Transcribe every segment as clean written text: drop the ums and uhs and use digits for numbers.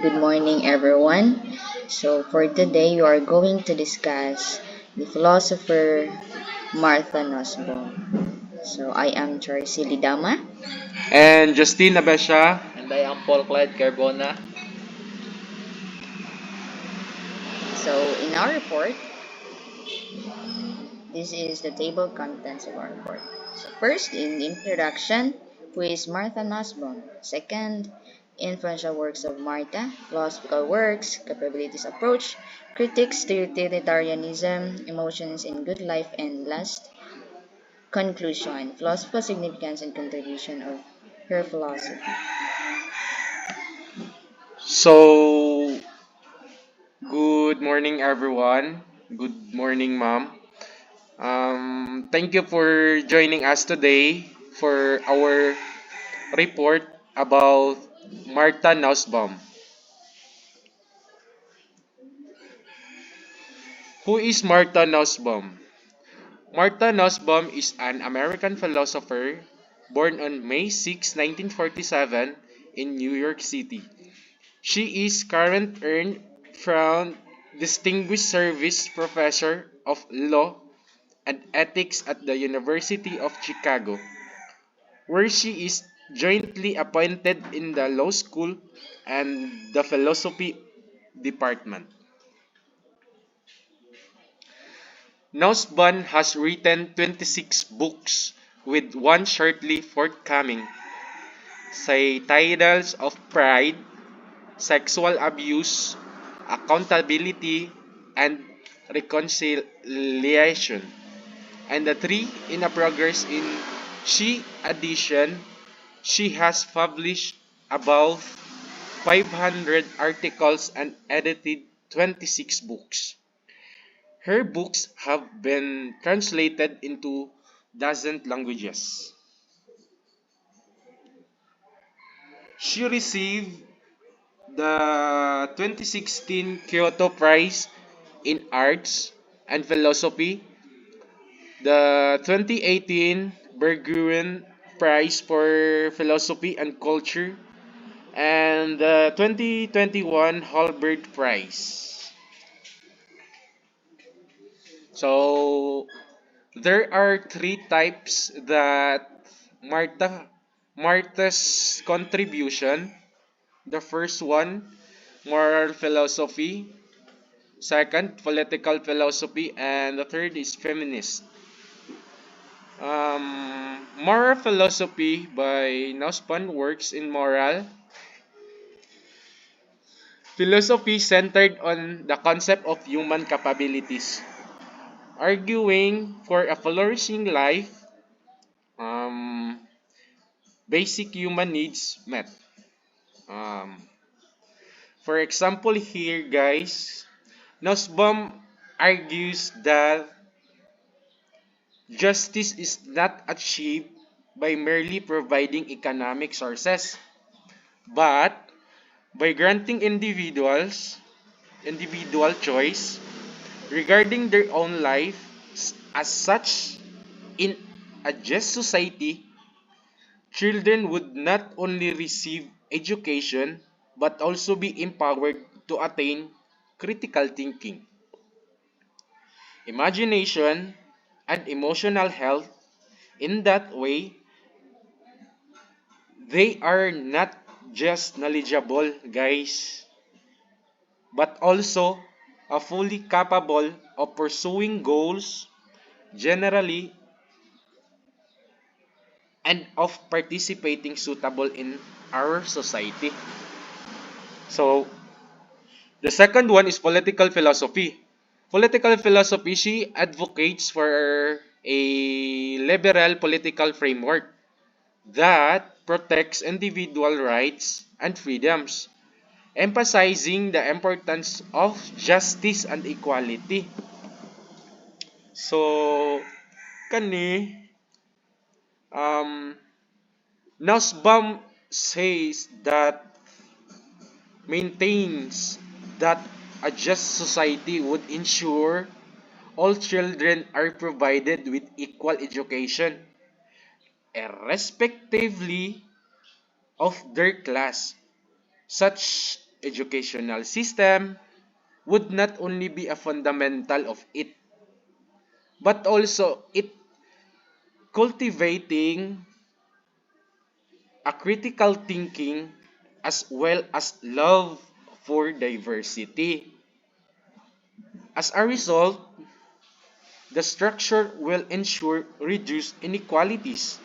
Good morning, everyone. So, for today, we are going to discuss the philosopher Martha Nussbaum. So, I am Charcy Lidama. And Justine Abesha. And I am Paul Clyde Carbona. So, in our report, this is the table of contents of our report. So, first, in the introduction, who is Martha Nussbaum? Second, influential works of Martha, philosophical works, capabilities approach, critics to utilitarianism, emotions in good life, and last, conclusion, philosophical significance and contribution of her philosophy. So, good morning, everyone. Good morning, ma'am. Thank you for joining us today for our report about Martha Nussbaum. Who is Martha Nussbaum? Martha Nussbaum is an American philosopher born on May 6, 1947 in New York City. She is current earned from Distinguished Service Professor of Law and Ethics at the University of Chicago, where she is jointly appointed in the law school and the philosophy department. Nussbaum has written 26 books, with one shortly forthcoming, say titles of Pride, Sexual Abuse, Accountability, and Reconciliation, and the three in a progress in She edition. She has published about 500 articles and edited 26 books. Her books have been translated into dozen languages. She received the 2016 Kyoto Prize in Arts and Philosophy, the 2018 Berggruen Prize for Philosophy and Culture, and the 2021 Halberd Prize. So there are three types that Martha's contribution. The first one, moral philosophy. Second, political philosophy, and the third is feminist. Moral philosophy by Nussbaum works in moral philosophy centered on the concept of human capabilities, arguing for a flourishing life, um, basic human needs met. Um, for example, here, guys, Nussbaum argues that justice is not achieved by merely providing economic sources, but by granting individual choice regarding their own life. As such, in a just society, children would not only receive education but also be empowered to attain critical thinking, imagination, and emotional health. In that way, they are not just knowledgeable, guys, but also fully capable of pursuing goals generally and of participating suitable in our society. So, the second one is political philosophy. Political philosophy, she advocates for a liberal political framework that protects individual rights and freedoms, emphasizing the importance of justice and equality. So, kani, um, Nussbaum says that maintains that a just society would ensure all children are provided with equal education, irrespectively of their class. Such educational system would not only be a fundamental of it, but also it cultivating a critical thinking as well as love for diversity. As a result, the structure will ensure reduced inequalities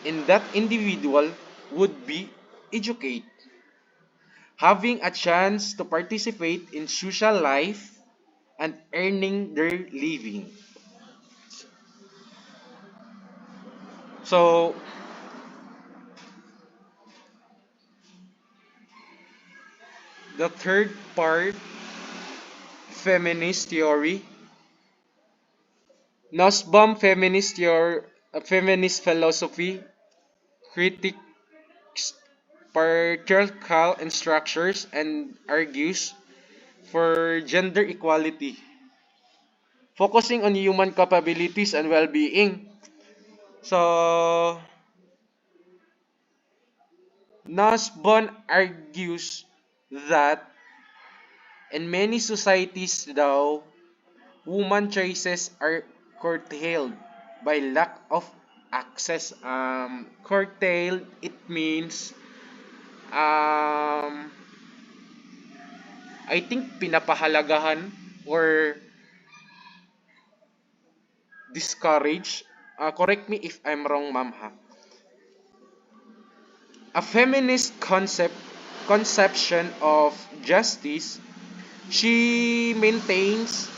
in that individual would be educated, having a chance to participate in social life and earning their living. So, the third part, feminist theory. Nussbaum feminist philosophy critiques patriarchal structures and argues for gender equality, focusing on human capabilities and well-being. So, Nussbaum argues that in many societies, though, woman choices are curtailed by lack of access. Curtailed, it means, um, I think pinapahalagahan or discouraged. Correct me if I'm wrong, ma'am ha. A feminist conception of justice she maintains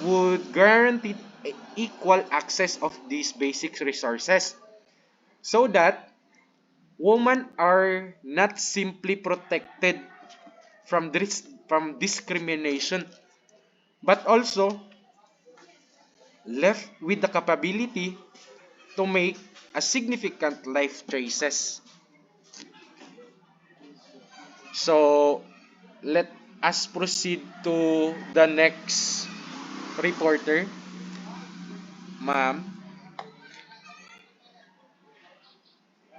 would guarantee equal access of these basic resources so that women are not simply protected from discrimination but also left with the capability to make a significant life choices. So let us proceed to the next reporter, ma'am.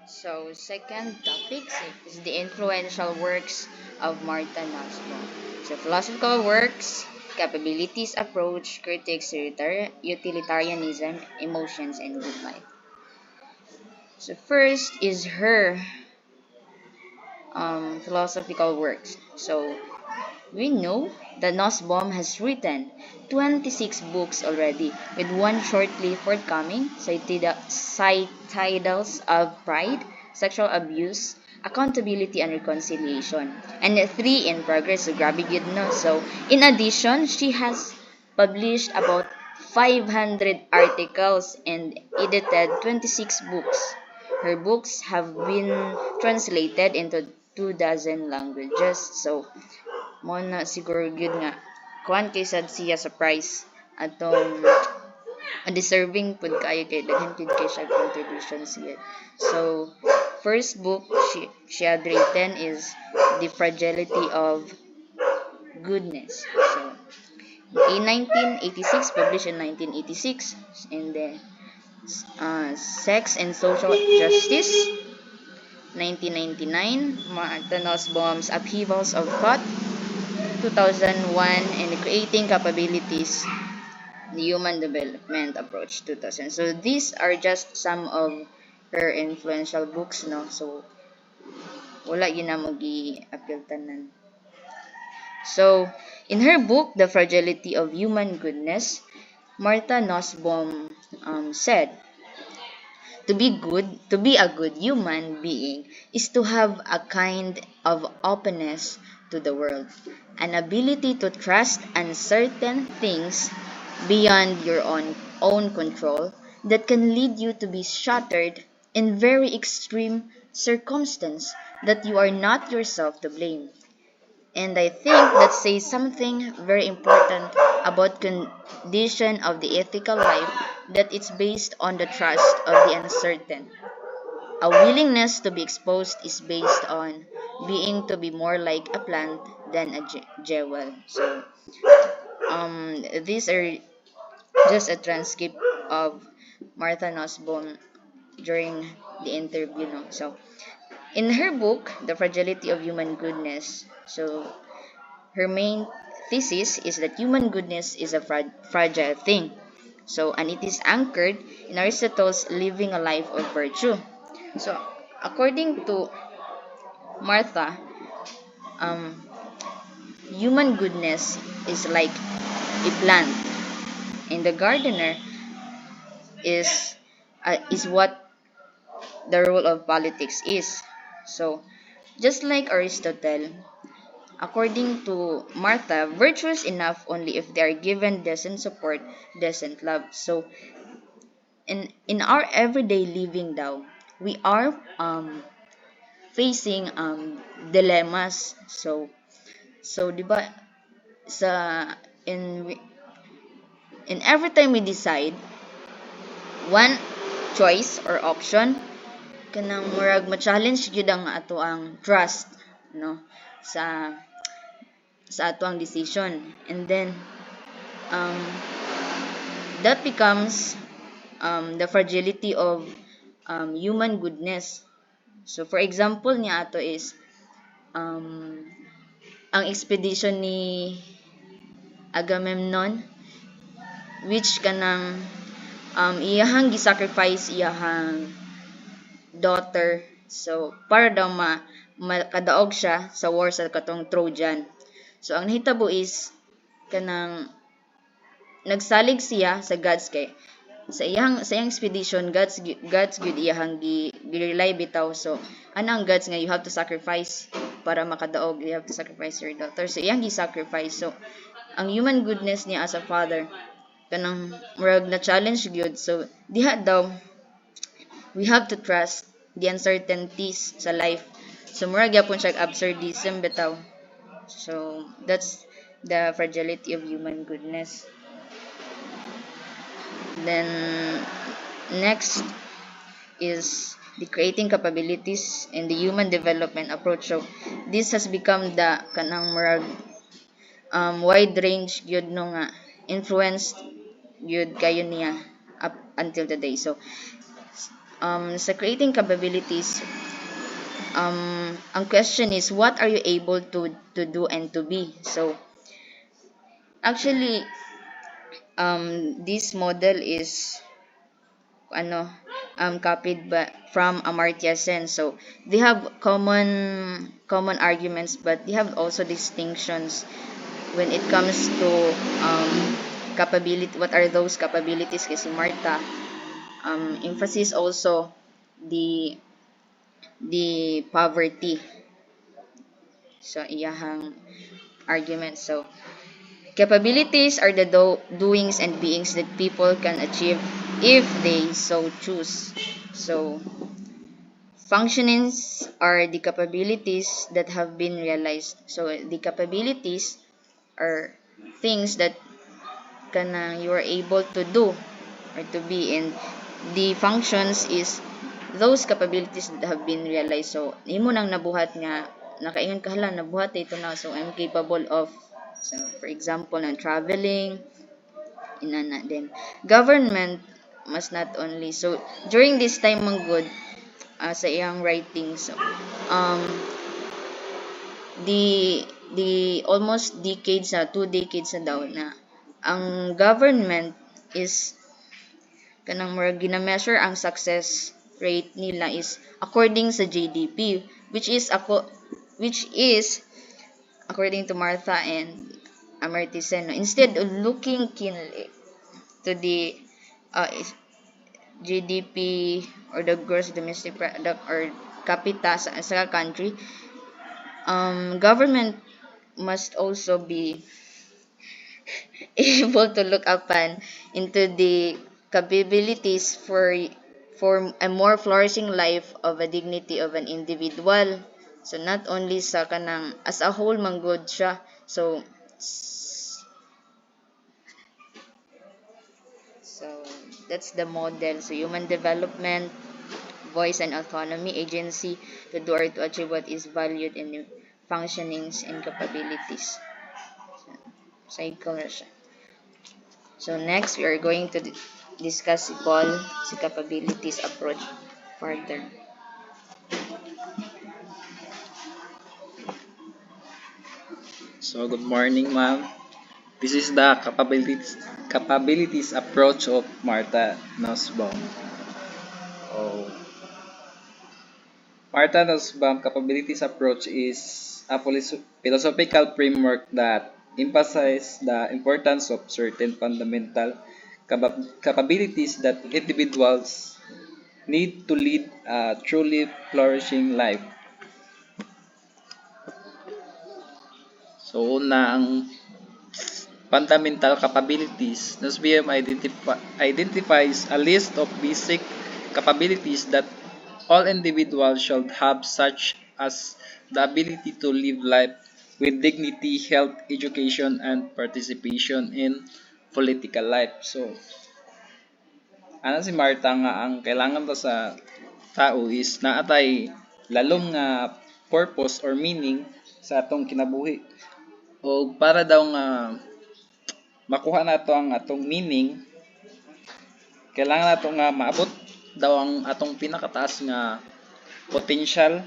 So, second topic is the influential works of Martha Nussbaum. So, philosophical works, capabilities approach, critiques utilitarianism, emotions, and good life. So, first is her philosophical works. So, we know that Nussbaum has written 26 books already, with one shortly forthcoming, Titles of Pride, Sexual Abuse, Accountability and Reconciliation, and three in progress, so grabe yun, no? So, in addition, she has published about 500 articles and edited 26 books. Her books have been translated into 2 dozen languages. So, mo na siguro gyud nga kuan kay sad siya sa price atong deserving pud kayo kay daghan pud kay siya contribution siya. So first book she had written is The Fragility of Goodness. So in 1986, published in 1986, and then Sex and Social Justice, 1999, Martha Nussbaum's Upheavals of Thought, 2001, and Creating Capabilities, the Human Development Approach, 2000. So these are just some of her influential books, no? So wala yun na mag-i-appeal tanan. So in her book, The Fragility of Human Goodness, Martha Nussbaum said, to be a good human being is to have a kind of openness to the world, an ability to trust uncertain things beyond your own control that can lead you to be shattered in very extreme circumstance that you are not yourself to blame. And I think that says something very important about condition of the ethical life, that it's based on the trust of the uncertain. A willingness to be exposed is based on being to be more like a plant than a jewel. So these are just a transcript of Martha Nussbaum during the interview. No? So In her book, The Fragility of Human Goodness, so her main thesis is that human goodness is a fragile thing. So, and it is anchored in Aristotle's living a life of virtue. So, according to Martha, um, human goodness is like a plant, and the gardener is what the role of politics is. So, just like Aristotle, according to Martha, virtue is enough only if they are given decent support, decent love. So, in our everyday living now, we are facing dilemmas. So, di ba, sa in in every time we decide one choice or option, kanang murag ma-challenge gyud ang ato ang trust, no, sa ato ang decision. And then um that becomes the fragility of human goodness. So for example niya ato is um ang expedition ni Agamemnon, which kanang iyahang gisacrifice iyahang daughter, so para daw makadaog siya sa war sa katong Trojan. So ang nahitabo is kanang nagsalig siya sa gods, kay sa iyang expedition gods gud iyahang gi-rely bitaw. So ano ang gods nga you have to sacrifice para makadaog, you have to sacrifice your daughter, so iyang gi-sacrifice. So ang human goodness niya as a father kanang murag na challenge gyud. So diha daw we have to trust the uncertainties sa life. So murag gyapon siya absurdism bitaw. So that's the fragility of human goodness. Then next is the creating capabilities and the human development approach. So this has become the kanang murag wide range gyud no nga influence gyud kayo niya up until today. So sa creating capabilities, ang question is what are you able to do and to be. So actually this model is copied from Amartya Sen. So they have common arguments, but they have also distinctions when it comes to capability. What are those capabilities? Kasi Martha emphasis also the poverty. So iyahang argument. So capabilities are the doings and beings that people can achieve if they so choose. So functionings are the capabilities that have been realized. So the capabilities are things that you are able to do or to be, and the functions is those capabilities that have been realized. So imo nang nabuhat nga nakaingon ka, hala nabuhat ito na, so I'm capable of. So for example ng traveling inana. Then government must not only, so during this time man good sa iyang writing, so the almost decades na 2 decades na daw na ang government is kanang murag gina-measure ang success rate nila is according sa GDP, which is according to Martha and Amartya Sen, no? Instead of looking keenly to the GDP or the gross domestic product or capita sa country, government must also be able to look upon into the capabilities for a more flourishing life of a dignity of an individual. So not only sa kanang as a whole man good siya. So that's the model. So human development, voice and autonomy, agency to do or to achieve what is valued in the functionings and capabilities. Cycle na siya. So next, we are going to discuss si Paul, si capabilities approach further. So, good morning, ma'am. This is the capabilities approach of Martha Nussbaum. Oh, Martha Nussbaum capabilities approach is a philosophical framework that emphasizes the importance of certain fundamental capabilities that individuals need to lead a truly flourishing life. So, una ang fundamental capabilities. NUSBM identifies a list of basic capabilities that all individuals should have, such as the ability to live life with dignity, health, education, and participation in political life. So, ano si Marta nga ang kailangan to sa tao is naatay lalom nga purpose or meaning sa atong kinabuhi. O para daw nga makuha nato ang atong meaning, kailangan nato nga maabot daw ang atong pinakataas nga potential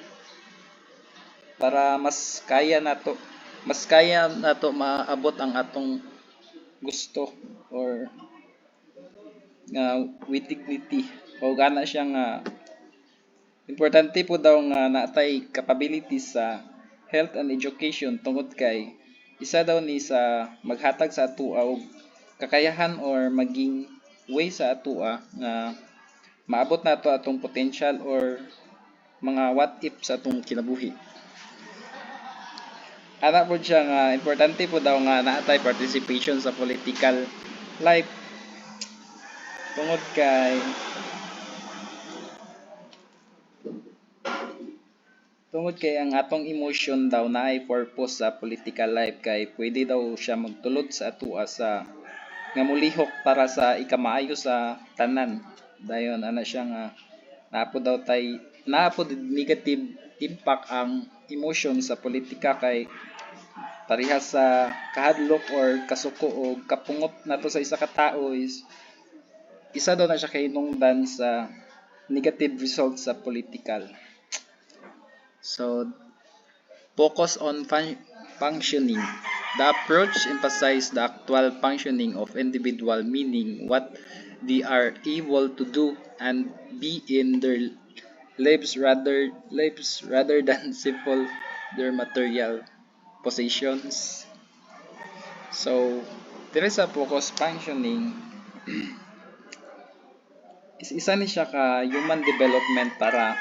para mas kaya nato maabot ang atong gusto or nga with dignity. O gana siya nga importante po daw nga naatay capabilities sa health and education tungod kay isa daw ni sa maghatag sa atoa og kakayahan or maging way sa atoa nga maabot nato atong potential or mga what if sa atong kinabuhi. Ana po siya nga importante po daw nga naatay participation sa political life tungod kay ang atong emotion daw naay purpose sa political life kay pwede daw siya magtulod sa atoa sa nga mulihok para sa ikamaayo sa tanan. Dayon ana siya nga naapod negative impact ang emotion sa politika kay parehas sa kahadlok or kasuko o kapungot nato sa isa ka tao is isa daw na siya kahinungdan sa negative results sa political. So, focus on functioning. The approach emphasizes the actual functioning of individual, meaning what they are able to do and be in their lives rather than simple their material possessions. So, there is a focus functioning is isa ni siya ka human development para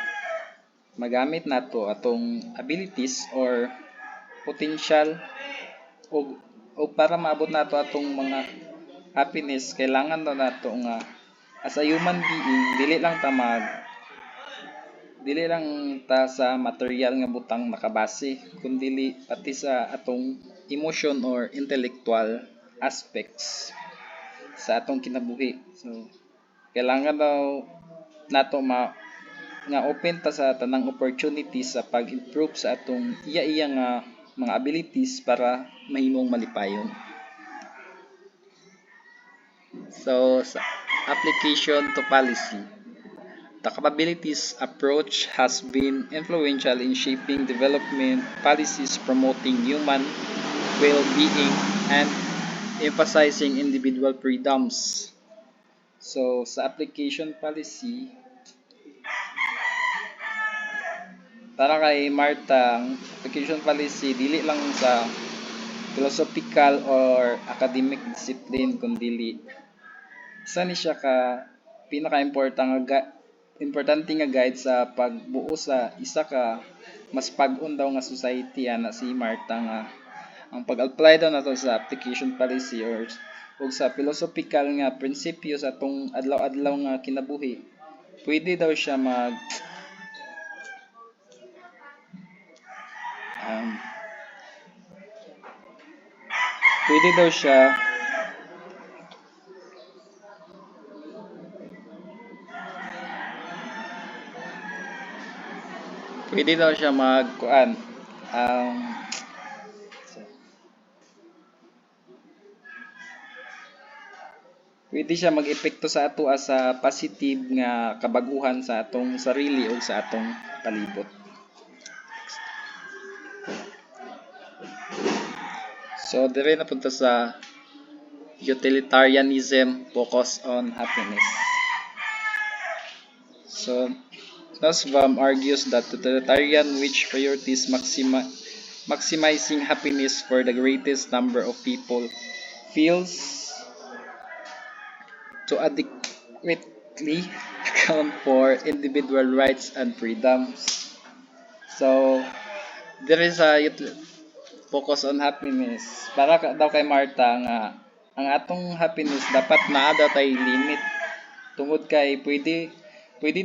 magamit nato atong abilities or potential o para maabot nato atong mga happiness. Kailangan daw nato nga as a human being dili lang ta sa material nga butang makabase kundi pati sa atong emotion or intellectual aspects sa atong kinabuhi. So kailangan daw nato nga open ta sa tanang opportunities sa pag-improve sa atong iya nga mga abilities para mahimong malipayon. So, sa application to policy, the capabilities approach has been influential in shaping development policies promoting human well-being and emphasizing individual freedoms. So, sa application policy, para kay Marta, ang application policy dili lang sa philosophical or academic discipline kundi isa ni siya ka importante nga guide sa pagbuo sa isa ka mas pag-un daw nga society. Ana si Marta nga ang pag-apply daw nato sa application policy or sa philosophical nga prinsipyo sa atong adlaw-adlaw nga kinabuhi, pwede daw siya um, pwede daw siya magkuan pwede siya mag-epekto sa ato sa positive nga kabaguhan sa atong sarili o sa atong palibot. So, dire na punta sa utilitarianism, focus on happiness. So, Nussbaum argues that utilitarian which priorities maximizing happiness for the greatest number of people fails to adequately account for individual rights and freedoms. So, there is a focus on happiness. Para daw kay Marta nga ang atong happiness dapat naa daw tay limit tungod kay pwede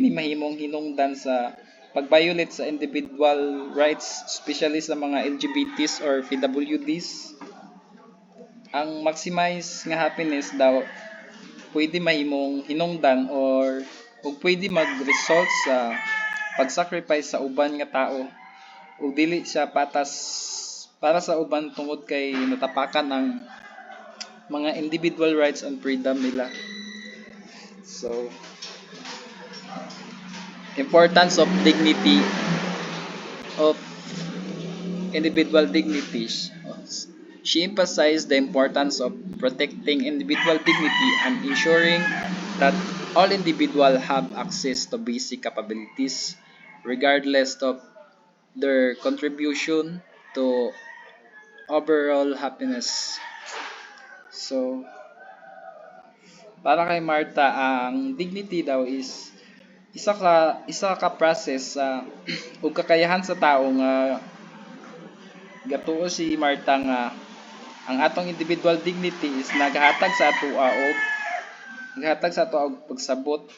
ni mahimong hinungdan sa pag-violate sa individual rights, especially sa mga LGBTs or PWDs. Ang maximize nga happiness daw pwede mahimong hinungdan or pwede mag-result sa pag-sacrifice sa uban nga tao ug dili siya patas para sa uban tungod kay natapakan ang mga individual rights and freedom nila. So, importance of dignity of individual dignities. She emphasized the importance of protecting individual dignity and ensuring that all individuals have access to basic capabilities regardless of their contribution to overall happiness. So, para kay Marta, ang dignity daw is isa ka process sa ug kakayahan sa tao nga gatuo si Marta nga ang atong individual dignity is naghatag sa ato og pagsabot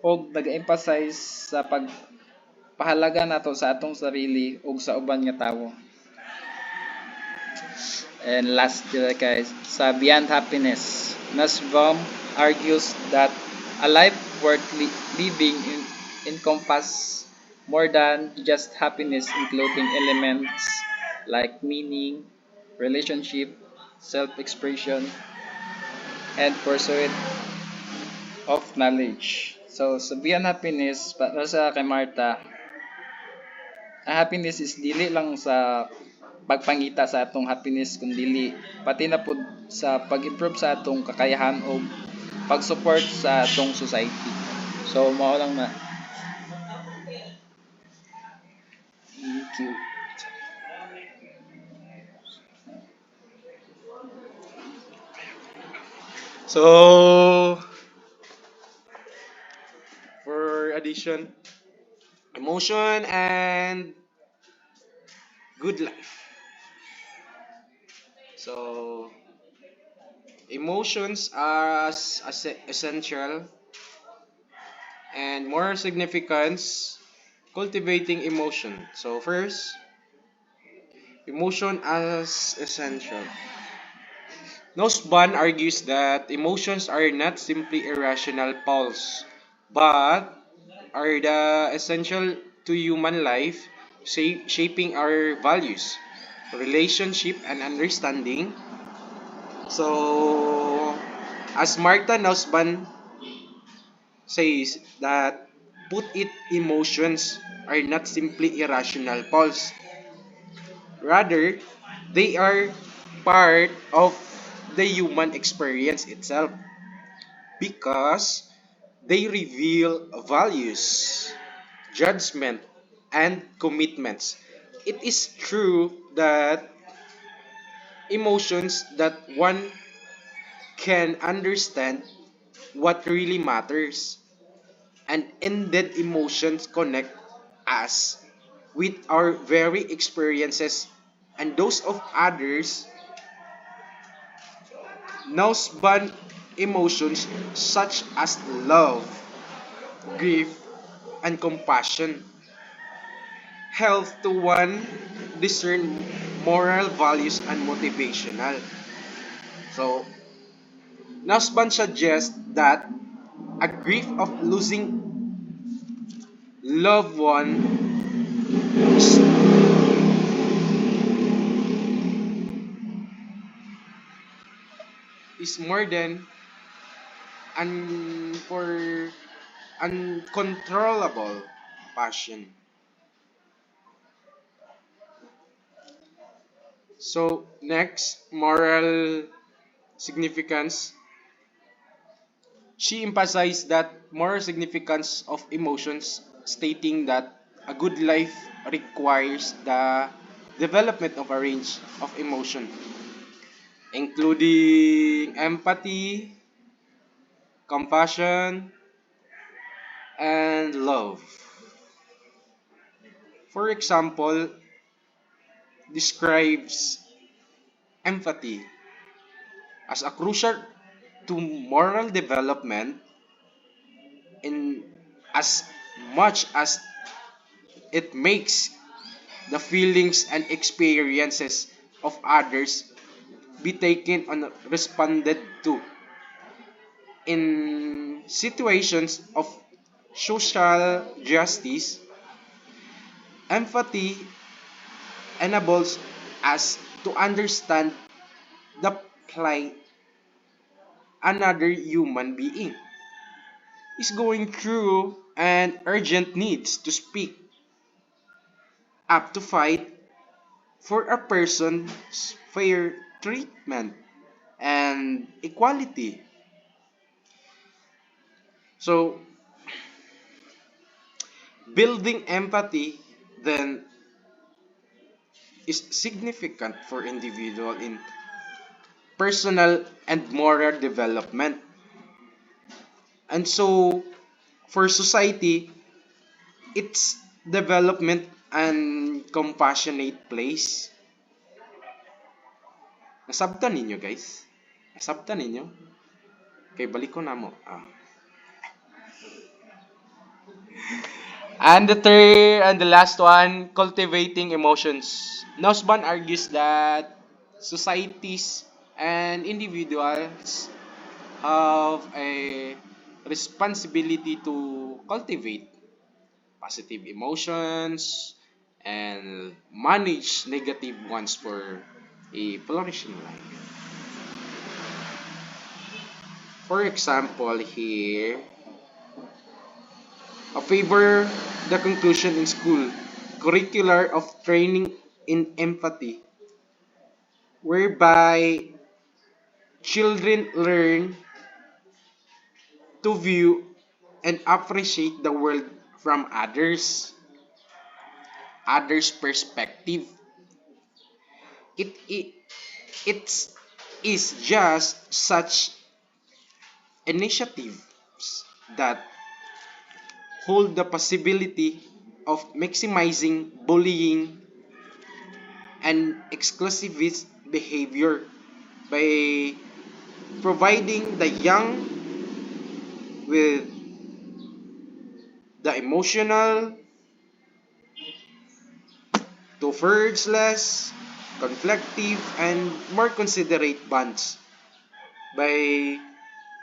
og nag-emphasize sa pagpahalaga nato sa atong sarili ug sa uban nga tawo. And last kay sa beyond happiness, Nussbaum argues that a life worth living encompass more than just happiness, including elements like meaning, relationship, self-expression, and pursuit of knowledge. So, sa beyond happiness, para sa kay Marta, ang happiness is dili lang sa pagpangita sa atong happiness kundi pati na pud sa pag-improve sa atong kakayahan o pag-support sa atong society. So mao lang na. Thank you. So, for addition, emotion and good life. So, emotions are essential and more significance cultivating emotion. So, first, emotion as essential. Nussbaum argues that emotions are not simply irrational pulse, but are the essential to human life, shaping our values, relationship, and understanding. So, as Martha Nussbaum says that put it emotions are not simply irrational pulse, rather they are part of the human experience itself because they reveal values, judgment, and commitments. It is true that emotions that one can understand what really matters, and indeed emotions connect us with our very experiences and those of others. Nausban emotions such as love, grief, and compassion help to one discern moral values and motivational. So, Nausban suggests that a grief of losing loved one is more than for uncontrollable passion. So next, moral significance. She emphasized that moral significance of emotions, stating that a good life requires the development of a range of emotion, including empathy, compassion, and love. For example, describes empathy as a crucial to moral development in as much as it makes the feelings and experiences of others be taken and responded to in situations of social justice. Empathy enables us to understand the plight another human being is going through and urgent needs to speak up to fight for a person's fair treatment and equality. So, building empathy then is significant for individual in personal and moral development. And so, for society, its development and compassionate place. Nasabtan ninyo guys? Nasabtan ninyo? Kay balik ko na mo. And the third and the last one, cultivating emotions. Nussbaum argues that societies and individuals have a responsibility to cultivate positive emotions and manage negative ones for a flourishing life. For example, here, a favor the conclusion in school curricular of training in empathy, whereby children learn to view and appreciate the world from others perspective. It it's is just such initiatives that hold the possibility of maximizing bullying and exclusivist behavior by providing the young with the emotional, towards less conflictive, and more considerate bonds. By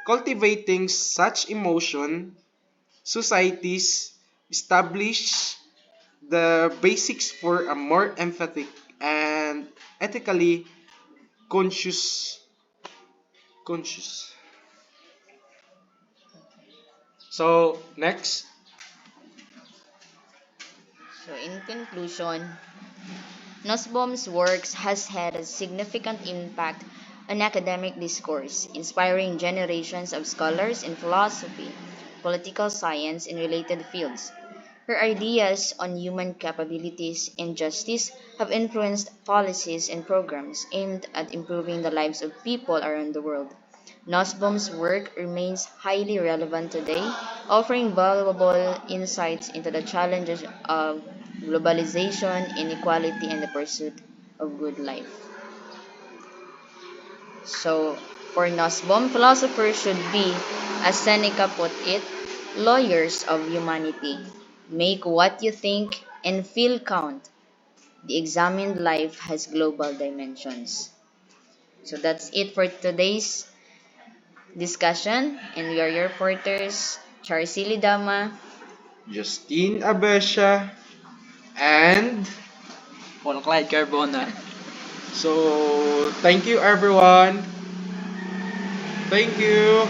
cultivating such emotion, societies establish the basics for a more emphatic and ethically conscious conscious. So next, So, in conclusion, Nussbaum's works has had a significant impact on academic discourse, inspiring generations of scholars in philosophy, political science, and related fields. Her ideas on human capabilities and justice have influenced policies and programs aimed at improving the lives of people around the world. Nussbaum's work remains highly relevant today, offering valuable insights into the challenges of globalization, inequality, and the pursuit of good life. So, for Nussbaum, philosophers should be, as Seneca put it, lawyers of humanity. Make what you think and feel count. The examined life has global dimensions. So that's it for today's discussion, and we are your reporters, Charcily Dama. Justine Abesha, and Paul Clyde Carbona. so thank you everyone. Thank you.